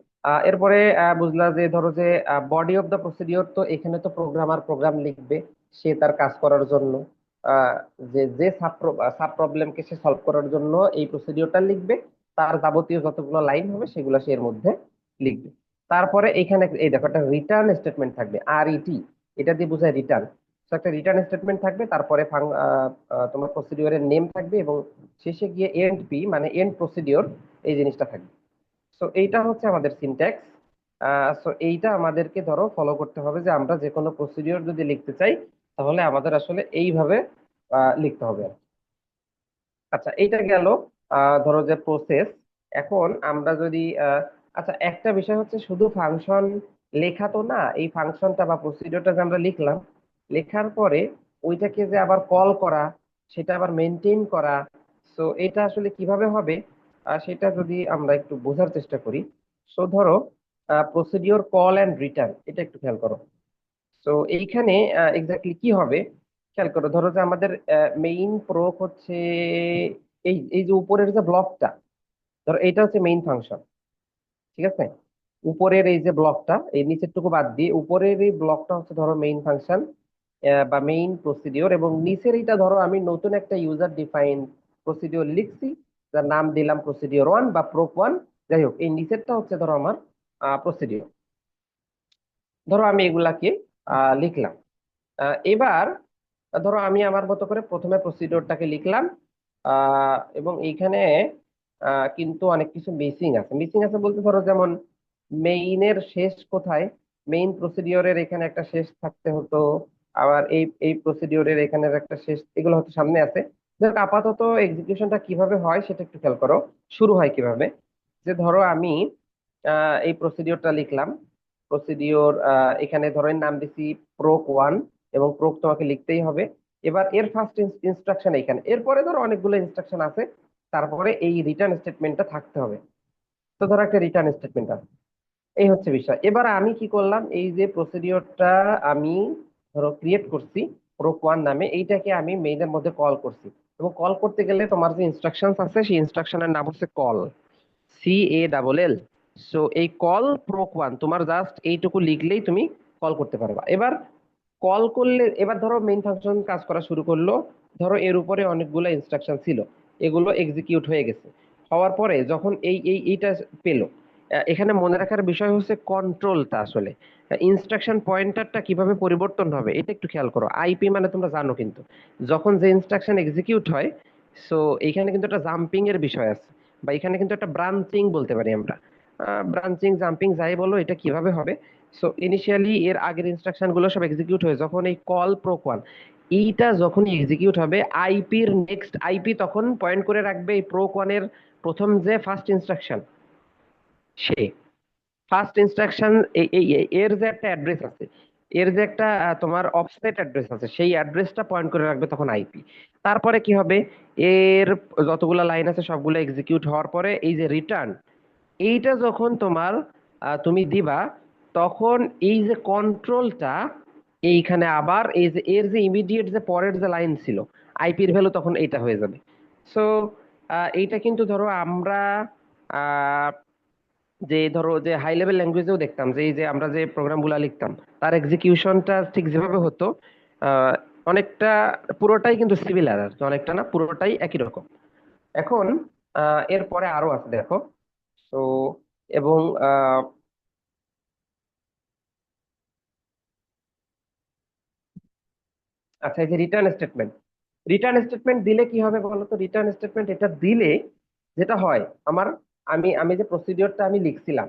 এরপরে বুঝলা যে ধরো যে বডি অফ দ্য প্রসিডিওর, তো এখানে তো প্রোগ্রামার প্রোগ্রাম লিখবে সে তার কাজ করার জন্য, আহ, যে যে সাব প্রবলেমকে সে সলভ করার জন্য এই প্রসিডিওরটা লিখবে, তার যাবতীয় যতগুলো লাইন হবে সেগুলো সে এর মধ্যে লিখবে। তারপরে এখানে এই দেখো একটা রিটার্ন স্টেটমেন্ট থাকবে, RET, এটা দিয়ে বোঝায় রিটার্ন। একটা রিটার্ন স্টেটমেন্ট থাকবে, তারপরে তোমার প্রসিডিওরের নেম থাকবে, এবং শেষে গিয়ে এন্ড পি মানে এন্ড প্রসিডিওর এই জিনিসটা থাকবে। সো এইটা হচ্ছে আমাদের সিনট্যাক্স। সো এইটা আমাদেরকে ধরো ফলো করতে হবে, যে আমরা যে কোনো প্রসিডিওর যদি লিখতে চাই তাহলে আমাদের আসলে এইভাবে লিখতে হবে আর কি। আচ্ছা, এইটা গেল ধরো যে প্রসেস। এখন আমরা যদি আচ্ছা, একটা বিষয় হচ্ছে শুধু ফাংশন লেখা তো না, এই ফাংশনটা বা প্রসিডিওরটা যে আমরা লিখলাম, লেখার পরে ওইটাকে যে আবার কল করা, সেটা আবার মেনটেন করা, সো এটা আসলে কিভাবে হবে সেটা যদি আমরা একটু বোঝার চেষ্টা করি। সো ধরো প্রসিডিওর কল অ্যান্ড রিটার্ন, এটা একটু খেয়াল করো। তো এইখানে এক্স্যাক্টলি কি হবে খেয়াল করো। ধরো যে আমাদের মেইন প্রোক হচ্ছে এই এই যে উপরের যে ব্লকটা, ধরো এইটা হচ্ছে মেইন ফাংশন। ঠিক আছে, উপরের এই যে ব্লকটা, এই নিচেরটুকু বাদ দিয়ে উপরের এই ব্লকটা হচ্ছে ধরো মেইন ফাংশন বা মেইন প্রসিডিওর, এবং নিচের এইটা ধরো আমি নতুন একটা ইউজার ডিফাইন প্রসিডিওর লিখছি, যার নাম দিলাম প্রসিডিওর 1 বা প্রোক 1। যাই হোক, এই নিচেরটা হচ্ছে ধরো আমার প্রসিডিওর। ধরো আমি এগুলাকে লিখলাম। এবার ধরো আমি আমার মতো করে প্রথমে প্রসিডিওরটাকে লিখলাম, এবং এইখানে কিন্তু অনেক কিছু মিসিং আছে। মিসিং আছে বলতে ধরো যেমন মেইনের শেষ কোথায়, মেইন প্রসিডিওরের এখানে একটা শেষ থাকতে হতো, আবার এই এই প্রসিডিওরের এখানের একটা শেষ, এগুলো হচ্ছে সামনে আছে। যাক, আপাতত এক্সিকিউশনটা কিভাবে হয় সেটা একটু খেয়াল করো। শুরু হয় কিভাবে, যে ধরো আমি এই প্রসিডিওরটা লিখলাম। প্রসিডিওর এখানে ধরো এর নাম দিছি প্রোক 1, এবং প্রোক তোমাকে লিখতেই হবে। এবার এর ফার্স্ট ইনস্ট্রাকশন এখানে, এরপরে ধরো অনেকগুলো ইনস্ট্রাকশন আছে, তারপরে এই রিটার্ন স্টেটমেন্টটা থাকতে হবে। তো ধরো একটা রিটার্ন স্টেটমেন্ট আছে, এই হচ্ছে বিষয়। এবার আমি কি করলাম, এই যে প্রসিডিওরটা আমি ধরো ক্রিয়েট করছি প্রোক 1 নামে, এইটাকে আমি মেইনের মধ্যে কল করছি, এবং কল করতে গেলে তোমার যে ইনস্ট্রাকশন আছে সেই ইনস্ট্রাকশনের নাম হচ্ছে কল, CALL। সো এই কল প্রোক 1 তোমার জাস্ট এইটুকু লিখলেই তুমি কল করতে পারবা। এবার কল করলে এবার ধরো মেইন ফাংশন কাজ করা শুরু করলো, ধরো এর উপরে অনেকগুলো ইনস্ট্রাকশন ছিল, এগুলো এক্সিকিউট হয়ে গেছে। হওয়ার পরে যখন এইটা পেলো, এখানে মনে রাখার বিষয় হচ্ছে কন্ট্রোলটা আসলে, ইনস্ট্রাকশন পয়েন্টারটা কিভাবে পরিবর্তন হবে এটা একটু খেয়াল করো। IP মানে তোমরা জানো কিন্তু, যখন যে ইনস্ট্রাকশন এক্সিকিউট হয়, সো এইখানে কিন্তু একটা জাম্পিং এর বিষয় আছে, বা এখানে কিন্তু একটা ব্রাঞ্চিং বলতে পারি আমরা। ব্রাঞ্চিং জাম্পিং যাই বলো, এটা কিভাবে হবে। সো ইনিশিয়ালি এর আগের ইনস্ট্রাকশন গুলো সব এক্সিকিউট হয়ে যখন এই কল প্রোক 1 এইটা যখন এক্সিকিউট হবে, আইপির নেক্সট আইপি তখন পয়েন্ট করে রাখবে এই প্রোক 1 এর প্রথম যে ফার্স্ট ইনস্ট্রাকশন, সে ফার্স্ট ইনস্ট্রাকশন এর যে একটা অ্যাড্রেস আছে, এর যে একটা তোমার অফসেট অ্যাড্রেস আছে, সেই অ্যাড্রেসটা পয়েন্ট করে রাখবে তখন আইপি। তারপরে কি হবে, এর যতগুলো লাইন আছে সবগুলো এক্সিকিউট হওয়ার পরে এই যে রিটার্ন, এইটা যখন তোমার তুমি দিবা, তখন এই যে কন্ট্রোলটা এইখানে আবার এই যে এর যে ইমিডিয়েট যে পরের যে লাইন ছিল, আইপির ভ্যালু তখন এইটা হয়ে যাবে। সো এইটা কিন্তু ধরো আমরা আহ, যে ধরো যে হাই লেভেল ল্যাঙ্গুয়েজেও দেখতাম, যে এই যে আমরা যে প্রোগ্রামগুলো লিখতাম তার এক্সিকিউশনটা ঠিক যেভাবে হতো, আহ, অনেকটা পুরোটাই কিন্তু সিমিলার আর কি, অনেকটা না, পুরোটাই একই রকম। এখন এরপরে আরো আছে দেখো। তো এবং আচ্ছা, এই যে রিটার্ন স্টেটমেন্ট, রিটার্ন স্টেটমেন্ট দিলে কি হবে বলতো। রিটার্ন স্টেটমেন্ট এটা দিলে যেটা হয় আমার, আমি আমি যে প্রসিডিওরটা আমি লিখছিলাম,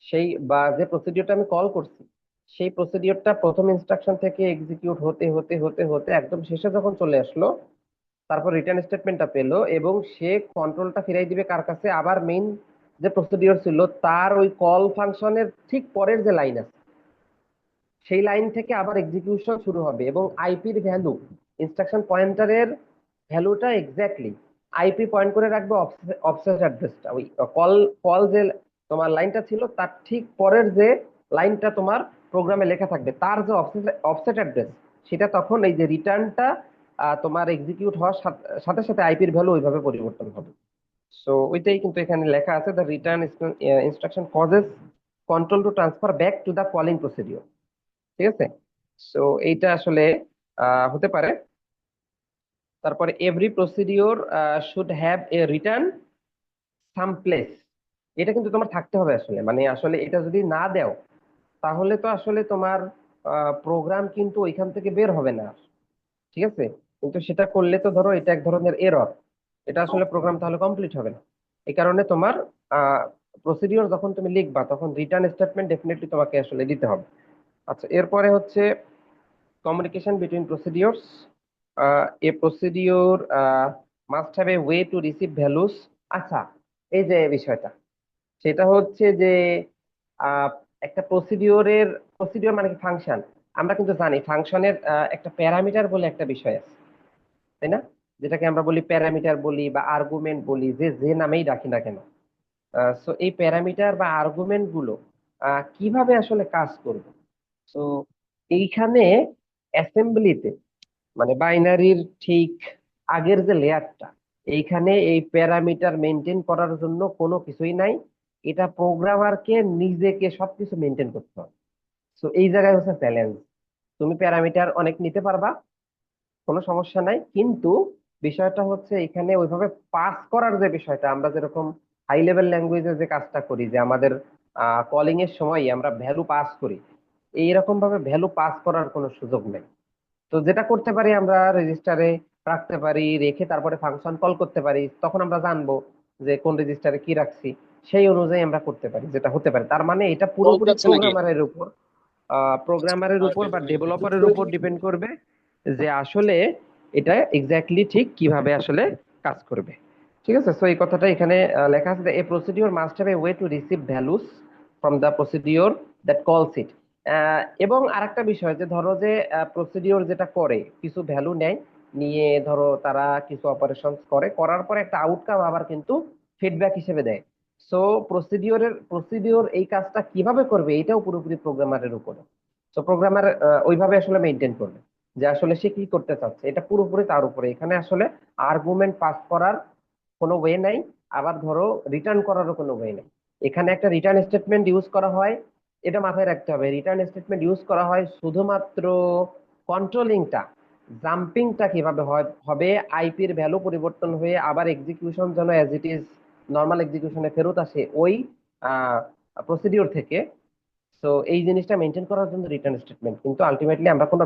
সেই বা যে প্রসিডিওরটা আমি কল করছি, সেই প্রসিডিওরটা প্রথম ইনস্ট্রাকশন থেকে এক্সিকিউট হতে হতে হতে হতে একদম শেষে যখন চলে আসলো, তারপর রিটার্ন স্টেটমেন্টটা পেলো এবং সে কন্ট্রোলটা ফিরাই দিবে কার কাছে, আবার মেইন যে প্রসিডিওর ছিল তার ওই কল ফাংশনের ঠিক পরের যে লাইন আছে সেই লাইন থেকে আবার এক্সিকিউশন শুরু হবে। এবং আইপির ভ্যালু, ইনস্ট্রাকশন পয়েন্টারের ভ্যালুটা এক্স্যাক্টলি আইপি পয়েন্ট করে রাখবে অফসেট অ্যাড্রেসটা, ওই কল কল যে তোমার লাইনটা ছিল তার ঠিক পরের যে লাইনটা তোমার প্রোগ্রামে লেখা থাকবে তার যে অফসেট অ্যাড্রেস, সেটা তখন এই যে রিটার্নটা তোমার এক্সিকিউট হওয়ার সাথে সাথে আইপির ভ্যালু ওইভাবে পরিবর্তন হবে। সো ওইটাই কিন্তু এখানে লেখা আছে, the return instruction causes control to transfer back to the calling procedure. ঠিক আছে, সো এইটা আসলে হতে পারে। তারপরে every procedure should have a return some place, এটা কিন্তু তোমার থাকতে হবে আসলে, মানে আসলে এটা যদি না দাও তাহলে তো আসলে তোমার প্রোগ্রাম কিন্তু ওইখান থেকে বের হবে না। ঠিক আছে, কিন্তু সেটা করলে তো ধরো এটা এক ধরনের এরর, এটা আসলে প্রোগ্রাম তাহলে কমপ্লিট হবে না। এই কারণে তোমার প্রসিডিওর যখন তুমি লিখবা তখন রিটার্ন স্টেটমেন্ট ডেফিনেটলি তোমাকে আসলে দিতে হবে। আচ্ছা, এরপরে হচ্ছে communication between procedures. A procedure must have a way to receive values. আচ্ছা, এই যে বিষয়টা সেটা হচ্ছে যে আহ, একটা প্রসিডিওর মানে কি ফাংশন, আমরা কিন্তু জানি ফাংশনের একটা প্যারামিটার বলে একটা বিষয় আছে, তাই না? যেটাকে আমরা বলি প্যারামিটার বলি বা আর্গুমেন্ট বলি, যে যে নামেই রাখি না কেন। সো এই প্যারামিটার বা আর্গুমেন্ট গুলো কিভাবে আসলে কাজ করবে। তো এইখানে অ্যাসেম্বলিতে মানে বাইনারির ঠিক আগের যে লেয়ারটা, এইখানে এই প্যারামিটার মেনটেন করার জন্য কোনো কিছুই নাই, এটা প্রোগ্রামারকে নিজেকে সবকিছু মেনটেন করতে হবে। তো এই জায়গায় হচ্ছে চ্যালেঞ্জ। তুমি প্যারামিটার অনেক নিতে পারবা, কোনো সমস্যা নাই, কিন্তু বিষয়টা হচ্ছে এখানে ওইভাবে পাস করার যে বিষয়টা, আমরা যেরকম হাই লেভেল ল্যাঙ্গুয়েজে যে কাজটা করি যে আমাদের কলিং এর সময় আমরা ভ্যালু পাস করি, এইরকম ভাবে ভ্যালু পাস করার কোনো সুযোগ নেই। তো যেটা করতে পারি আমরা রেজিস্টারে রাখতে পারি, রেখে তারপরে ফাংশন কল করতে পারি, তখন আমরা জানবো যে কোন রেজিস্টারে কি রাখছি, সেই অনুযায়ী আমরা করতে পারি, যেটা হতে পারে। তার মানে এটা কল পুরোপুরি যাচ্ছে নাকি? প্রোগ্রামারের উপর বা ডেভেলপারের উপর ডিপেন্ড করবে যে আসলে এটা এক্স্যাক্টলি ঠিক কিভাবে আসলে কাজ করবে। ঠিক আছে, সো এই কথাটা এখানে লেখা আছে, a procedure must have a way to receive values from the procedure that calls it. এবং আরেকটা বিষয় যে ধরো যে প্রসিডিওর যেটা করে কিছু ভ্যালু নেয়, নিয়ে ধরো তারা কিছু অপারেশন করে, করার পরে একটা আউটকাম আবার কিন্তু ফিডব্যাক হিসেবে দেয়। সো প্রসিডিওর এই কাজটা কিভাবে করবে এটাও পুরোপুরি প্রোগ্রামারের উপরে। তো প্রোগ্রামার ওইভাবে আসলে মেনটেন করবে যে আসলে সে কি করতে চাচ্ছে, এটা পুরোপুরি তার উপরে। এখানে আসলে আর্গুমেন্ট পাস করার কোনো ওয়ে নাই, আবার ধরো রিটার্ন করারও কোনো ওয়ে নাই। এখানে একটা রিটার্ন স্টেটমেন্ট ইউজ করা হয়, এটা মাথায় রাখতে হবে, রিটার্ন স্টেটমেন্ট ইউজ করা হয় শুধুমাত্র কন্ট্রোলিংটা, জাম্পিংটা কিভাবে হবে আইপির ভ্যালু পরিবর্তন হয়ে আবার এক্সিকিউশন যেন অ্যাজ ইট ইজ নর্মাল এক্সিকিউশনে ফেরত আসে ওই প্রসিডিওর থেকে। তো এই জিনিসটা মেনটেন করার জন্য রিটার্ন স্টেটমেন্ট, কিন্তু আলটিমেটলি আমরা কোনো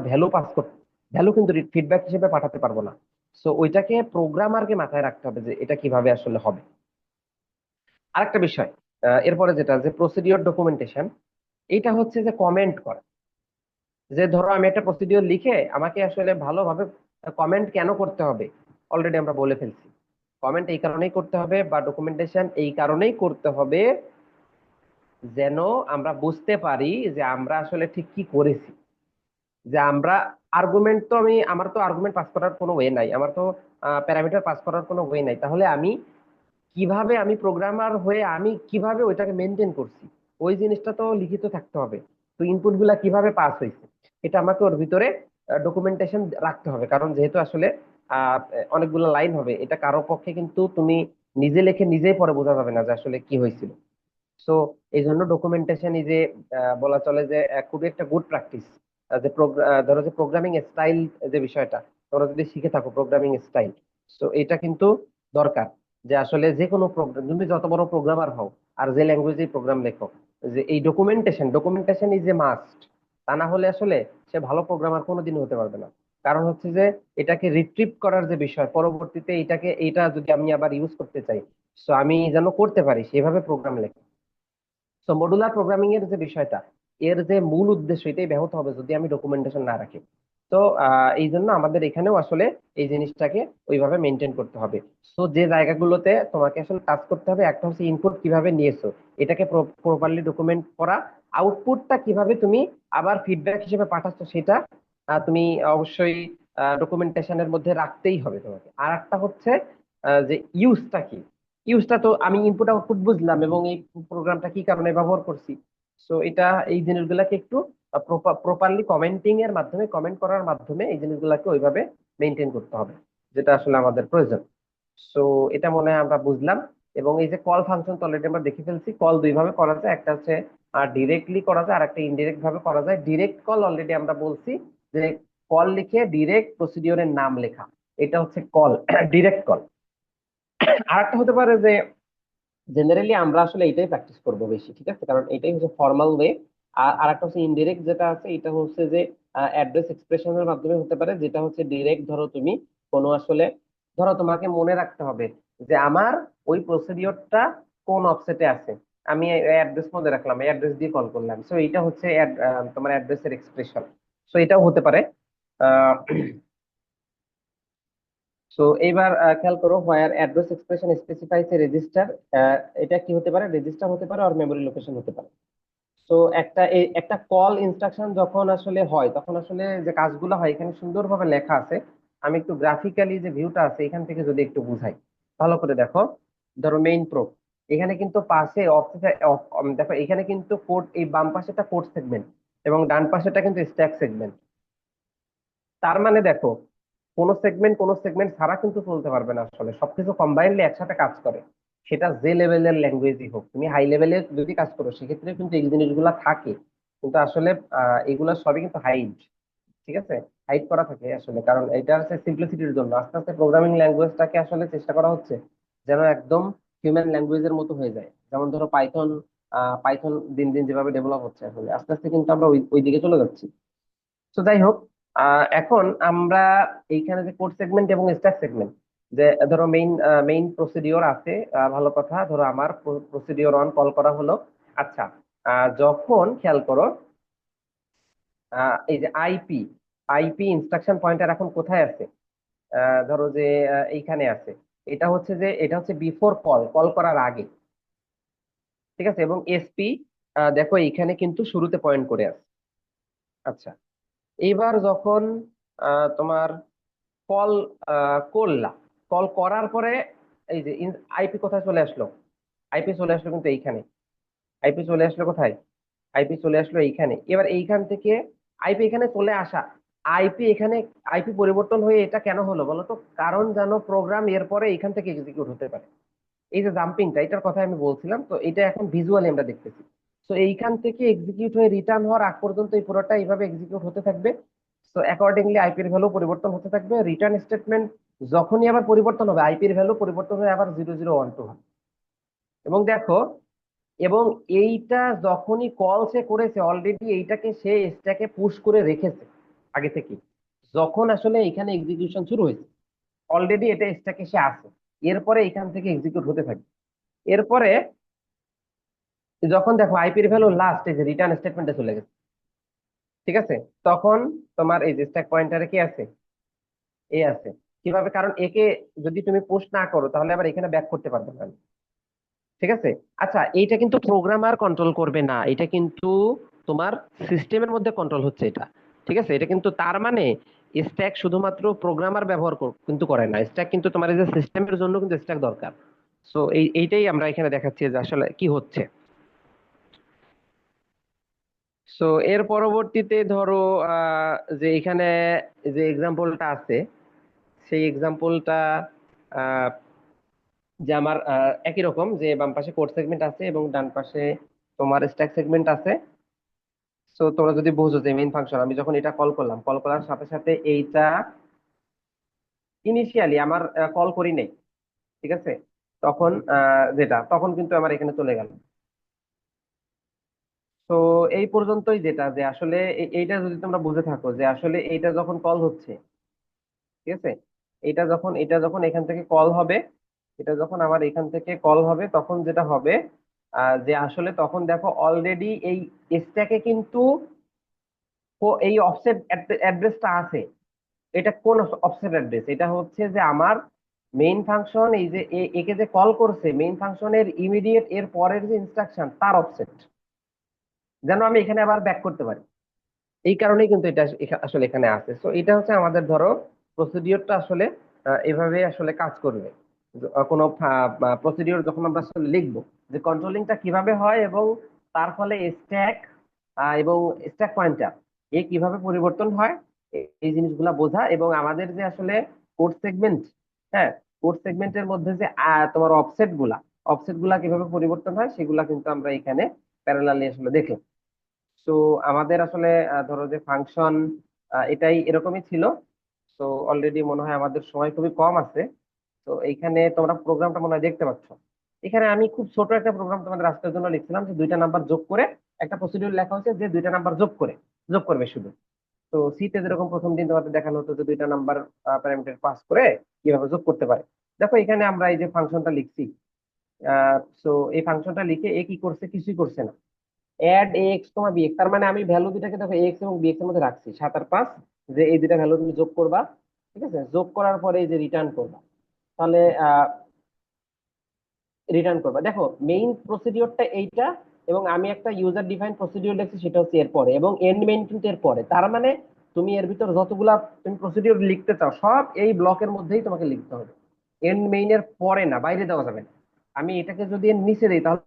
ভ্যালু কিন্তু ফিডব্যাক হিসেবে পাঠাতে পারবো না। সো ওইটাকে প্রোগ্রামারকে মাথায় রাখতে হবে যে এটা কিভাবে আসলে হবে। আরেকটা বিষয় এরপরে যেটা যে প্রসিডিওর ডকুমেন্টেশন, এটা হচ্ছে যে কমেন্ট করা। যে ধরো আমি একটা প্রসিডিওর লিখে আমাকে আসলে ভালোভাবে কমেন্ট কেন করতে হবে অলরেডি আমরা বলে ফেলছি। কমেন্ট এই কারণেই করতে হবে বা ডকুমেন্টেশন এই কারণেই করতে হবে যেন আমরা বুঝতে পারি যে আমরা আসলে ঠিক কি করেছি। যে আমরা আর্গুমেন্ট তো আমার তো আর্গুমেন্ট পাস করার কোনো ওয়ে নাই, আমার তো প্যারামিটার পাস করার কোনো ওয়ে নাই, তাহলে আমি প্রোগ্রামার হয়ে আমি কিভাবে ওইটাকে মেনটেন করছি ওই জিনিসটা তো লিখিত থাকতে হবে। তো ইনপুট গুলা কিভাবে পাস হয়েছে এটা আমাকে ওর ভিতরে ডকুমেন্টেশন রাখতে হবে, কারণ যেহেতু আসলে আহ অনেকগুলো লাইন হবে, এটা কারো পক্ষে কিন্তু তুমি নিজে লিখে নিজেই পরে বোঝা যাবে না যে আসলে কি হয়েছিল। সো এই জন্য ডকুমেন্টেশন এই যে বলা চলে যে খুবই একটা গুড প্র্যাকটিস। যে ধরো যে প্রোগ্রামিং স্টাইল যে বিষয়টা তোমরা যদি শিখে থাকো প্রোগ্রামিং স্টাইল, তো এটা কিন্তু দরকার। যে আসলে যে কোনো প্রোগ্রাম তুমি যত বড় প্রোগ্রামার হও আর যে ল্যাঙ্গুয়েজে প্রোগ্রাম লেখো, যে এই ডকুমেন্টেশন ইজ এ মাস্ট। তা না হলে আসলে সে ভালো প্রোগ্রামার কোনোদিন হতে পারবে না। কারণ হচ্ছে যে এটাকে রিট্রিভ করার যে বিষয়, পরবর্তীতে এইটা যদি আমি আবার ইউজ করতে চাই, তো আমি যেন করতে পারি সেভাবে প্রোগ্রাম লেখা। তো মডুলার প্রোগ্রামিং এর যে বিষয়টা, এর যে মূল উদ্দেশ্য এটাই ব্যাহত হবে যদি আমি ডকুমেন্টেশন না রাখি। তো এই জন্য আমাদের এখানেও আসলে এই জিনিসটাকে ওইভাবে মেনটেন করতে হবে। সো যে জায়গাগুলোতে তোমাকে আসলে কাজ করতে হবে, একটা হচ্ছে ইনপুট কিভাবে নিয়েছো এটাকে প্রপারলি ডকুমেন্ট করা, আউটপুটটা কিভাবে তুমি আবার ফিডব্যাক হিসেবে পাঠাচ্ছ সেটা তুমি অবশ্যই ডকুমেন্টেশনের মধ্যে রাখতেই হবে তোমাকে। আর একটা হচ্ছে যে ইউজটা কি, ইউজটা তো আমি ইনপুট আউটপুট বুঝলাম এবং এই প্রোগ্রামটা কি কারণে ব্যবহার করছি। সো এটা এই জিনিসগুলোকে একটু প্রপারলি কমেন্টিং এর মাধ্যমে, কমেন্ট করার মাধ্যমে এই জিনিসগুলোকে ওইভাবে মেনটেন করতে হবে, যেটা আসলে আমাদের প্রয়োজন। সো এটা মনে হয় আমরা বুঝলাম। এবং এই যে কল ফাংশন তো অলরেডি আমরা দেখে ফেলছি, কল দুই ভাবে করা যায়, একটা হচ্ছে ডিরেক্টলি করা যায় আর একটা ইনডিরেক্ট ভাবে করা যায়। ডিরেক্ট কল অলরেডি আমরা বলছি যে কল লিখে ডিরেক্ট প্রসিডিওরের নাম লেখা, এটা হচ্ছে কল, ডিরেক্ট কল। আর একটা হতে পারে যে জেনারেলি আমরা আসলে এটাই প্র্যাকটিস করবো বেশি, ঠিক আছে, কারণ এটাই হচ্ছে ফর্মাল ওয়ে। আর আরেকটা হচ্ছে ইনডিরেক্ট যেটা আছে, এটা হচ্ছে যে অ্যাড্রেস এক্সপ্রেশনের মাধ্যমে হতে পারে, যেটা হচ্ছে ডিরেক্ট। ধরো তুমি কোনো আসলে, ধরো তোমাকে মনে রাখতে হবে যে আমার ওই প্রসিডিওরটা কোন অফসেটে আছে, আমি অ্যাড্রেস মধ্যে রাখলাম, এই অ্যাড্রেস দিয়ে কল করলাম। সো এটা হচ্ছে তোমার অ্যাড্রেসের এক্সপ্রেশন। সো এটাও হতে পারে। আহ সো এইবার খেয়াল করো, হোয়ার অ্যাড্রেস এক্সপ্রেশন স্পেসিফাইস এ রেজিস্টার, এটা কি হতে পারে, রেজিস্টার হতে পারে আর মেমোরি লোকেশন হতে পারে। তো একটা কল ইনস্ট্রাকশন যখন আসলে হয় তখন আসলে যে কাজগুলো হয় এখানে সুন্দরভাবে লেখা আছে। আমি একটু গ্রাফিক্যালি যে ভিউটা আছে এখান থেকে যদি একটু বুঝাই, ভালো করে দেখো। ধরো মেইন প্রো, এখানে কিন্তু পাশে দেখো এখানে কিন্তু কোড, এই বাম পাশেটা কোড সেগমেন্ট এবং ডান পাশেটা কিন্তু স্ট্যাক সেগমেন্ট। তার মানে দেখো, কোন সেগমেন্ট ছাড়া কিন্তু চলতে পারবে না, আসলে সবকিছু কম্বাইনলি একসাথে কাজ করে। সেটা যে লেভেলের ল্যাঙ্গুয়েজই হোক, তুমি হাই লেভেলে যদি কাজ করো সেক্ষেত্রে কিন্তু এই জিনিসগুলা থাকে। কিন্তু আসলে এগুলা সবই কিন্তু হাইড, ঠিক আছে, হাইড করা থাকে আসলে, কারণ এটা হচ্ছে সিম্পলিসিটির জন্য। আস্তে আস্তে প্রোগ্রামিং ল্যাঙ্গুয়েজটাকে আসলে চেষ্টা করা হচ্ছে যেন একদম হিউম্যান ল্যাঙ্গুয়েজের মতো হয়ে যায়। যেমন ধরো পাইথন, পাইথন দিন দিন যেভাবে ডেভেলপ হচ্ছে আসলে আস্তে আস্তে কিন্তু আমরা ওই দিকে চলে যাচ্ছি। তো যাই হোক, এখন আমরা এইখানে যে কোড সেগমেন্ট এবং স্ট্যাক সেগমেন্ট, যে ধরো মেইন প্রসিডিওর আছে, ভালো কথা, ধরো আমার প্রসিডিওর অন কল করা হলো। আচ্ছা, যখন খেয়াল করো, এই যে আইপি, আইপি ইনস্ট্রাকশন পয়েন্টার এখন কোথায় আছে, ধরো যে এইখানে আছে। এটা হচ্ছে বিফোর কল, কল করার আগে, ঠিক আছে। এবং এসপি দেখো এইখানে কিন্তু শুরুতে পয়েন্ট করে আছে। আচ্ছা, এইবার যখন তোমার কল করলা, কল করার পরে এই যে আইপি কোথায় চলে আসলো, আইপি চলে আসলো কিন্তু এইখানে। আইপি চলে আসলো কোথায়, আইপি চলে আসলো এইখানে। এবার এইখান থেকে আইপি এখানে চলে আসা, আইপি এখানে, আইপি পরিবর্তন হয়ে এটা কেন হলো বলো তো, কারণ জানো প্রোগ্রাম এরপরে এইখান থেকে এক্সিকিউট হতে পারে। এই যে জাম্পিংটা, এটার কথা আমি বলছিলাম, তো এটা এখন ভিজুয়ালি আমরা দেখতেছি। তো এইখান থেকে এক্সিকিউট হয়ে রিটার্ন হওয়ার আগ পর্যন্ত এই পুরোটা এইভাবে এক্সিকিউট হতে থাকবে। তো অ্যাকর্ডিংলি আইপির ভ্যালু পরিবর্তন হতে থাকবে। রিটার্ন স্টেটমেন্ট যখনই আবার পরিবর্তন হবে, আইপির ভ্যালু পরিবর্তন হয়ে আবার 0012 হবে। এবং দেখো, এবং এইটা যখনই কল সে করেছে অলরেডি এইটাকে সে স্ট্যাকে পুশ করে রেখেছে আগে থেকে। যখন আসলে এখানে এক্সিকিউশন শুরু হয়েছে অলরেডি এটা স্ট্যাকে সে আছে, এরপরে এখান থেকে এক্সিকিউট হতে থাকবে। এরপরে যখন দেখো আইপির ভ্যালু লাস্ট এই যে রিটার্ন স্টেটমেন্টে চলে গেছে, ঠিক আছে, তখন তোমার এই যে স্ট্যাক পয়েন্টারে কি আছে, এ আছে। কিভাবে, কারণ একে যদি তুমি পুশ না করো তাহলে আবার এখানে ব্যাক করতে পারবে না, ঠিক আছে। আচ্ছা, এইটা কিন্তু প্রোগ্রামার কন্ট্রোল করবে না, এটা কিন্তু তোমার সিস্টেমের মধ্যে কন্ট্রোল হচ্ছে এটা, ঠিক আছে। এটা কিন্তু তার মানে স্ট্যাক শুধুমাত্র প্রোগ্রামার ব্যবহার কিন্তু করে না, স্ট্যাক কিন্তু তোমার এই যে সিস্টেমের জন্য কিন্তু স্ট্যাক দরকার। সো এইটাই আমরা এখানে দেখাচ্ছি যে আসলে কি হচ্ছে। সো এর পরবর্তীতে ধরো যে এখানে যে এক্সাম্পলটা আছে, সেই এক্সাম্পলটা যে আমার একই রকম, যে বাম পাশে কোড সেগমেন্ট আছে এবং ডান পাশে তোমার স্ট্যাক সেগমেন্ট আছে। সো তোমরা যদি বুঝো যে মেইন ফাংশন, আমি যখন এটা কল করলাম, কল করার সাথে সাথে এইটা ইনিশিয়ালি আমার কল করি নাই, ঠিক আছে, তখন যেটা তখন কিন্তু আমার এখানে চলে গেল। তো এই পর্যন্তই, যেটা যে আসলে এইটা যদি তোমরা বুঝে থাকো যে আসলে এইটা যখন কল হচ্ছে, ঠিক আছে, এটা যখন এখান থেকে কল হবে, এটা যখন আমার এখান থেকে কল হবে তখন যেটা হবে, যে আসলে তখন দেখো অলরেডি এই স্ট্যাকে কিন্তু এই অফসেট অ্যাড্রেসটা আছে, এটা কোন অফসেট অ্যাড্রেস? এটা হচ্ছে যে আমার মেইন ফাংশন, এই যে একে যে কল করছে, মেইন ফাংশনের ইমিডিয়েট এর পরের যে ইনস্ট্রাকশন তার অফসেট, যেন আমি এখানে আবার ব্যাক করতে পারি। এই কারণেই কিন্তু এটা আসলে এখানে আছে। সো এটা হচ্ছে আমাদের ধরো প্রসিডিওরটা আসলে এভাবে আসলে কাজ করবে। কোনো প্রসিডিওর যখন আমরা আসলে লিখবো যে কন্ট্রোলিংটা কিভাবে হয় এবং তার ফলে স্ট্যাক এবং স্ট্যাক পয়েন্টার কিভাবে পরিবর্তন হয়, এই জিনিসগুলা বোঝা, এবং আমাদের যে আসলে কোড সেগমেন্ট, হ্যাঁ, কোড সেগমেন্টের মধ্যে যে তোমার অফসেট গুলা কিভাবে পরিবর্তন হয় সেগুলা কিন্তু আমরা এখানে প্যারালালি আসলে দেখলাম। তো আমাদের আসলে ধরো যে ফাংশন এটাই এরকমই ছিল। তো অলরেডি মনে হয় আমাদের সময় খুবই কম আছে। তো এইখানে তোমরা প্রোগ্রামটা মনে হয় দেখতে পাচ্ছ। এখানে আমি খুব ছোট একটা প্রোগ্রাম তোমাদের আজকের জন্য লিখছিলাম, যে দুইটা নাম্বার যোগ করে একটা প্রসিডিউর লেখা হচ্ছে, যে দুইটা নাম্বার যোগ করবে শুধু। তো সিতে যেরকম প্রথম দিন তোমাদের দেখানো হতো যে দুইটা নাম্বার প্যারামিটার পাস করে কিভাবে যোগ করতে পারে, দেখো এখানে আমরা এই যে ফাংশনটা লিখছি। তো এই ফাংশনটা লিখে এ কি করছে? কিছুই করছে না। Add a x comma b x, তার মানে আমি ভ্যালু দুটাকে দেখো এক্স এবং বি এক্স এর মধ্যে রাখছি 7 আর 5, যে এই দুটা ভ্যালু তুমি যোগ করবা। ঠিক আছে, যোগ করার পরে এই যে রিটার্ন করবা, তাহলে রিটার্ন করবা। দেখো মেইন প্রসিডিওরটা এইটা, এবং আমি একটা ইউজার ডিফাইন প্রসিডিওর লিখছি সেটা হচ্ছে এর পরে, এবং এন্ড মেইন কিন্তু এর পরে। তার মানে তুমি এর ভিতর যতগুলা তুমি প্রসিডিওর লিখতে চাও সব এই ব্লকের মধ্যেই তোমাকে লিখতে হবে, এন্ড মেইন এর পরে না, বাইরে দেওয়া যাবে না। আমি এটাকে যদি এর নিচে দিই তাহলে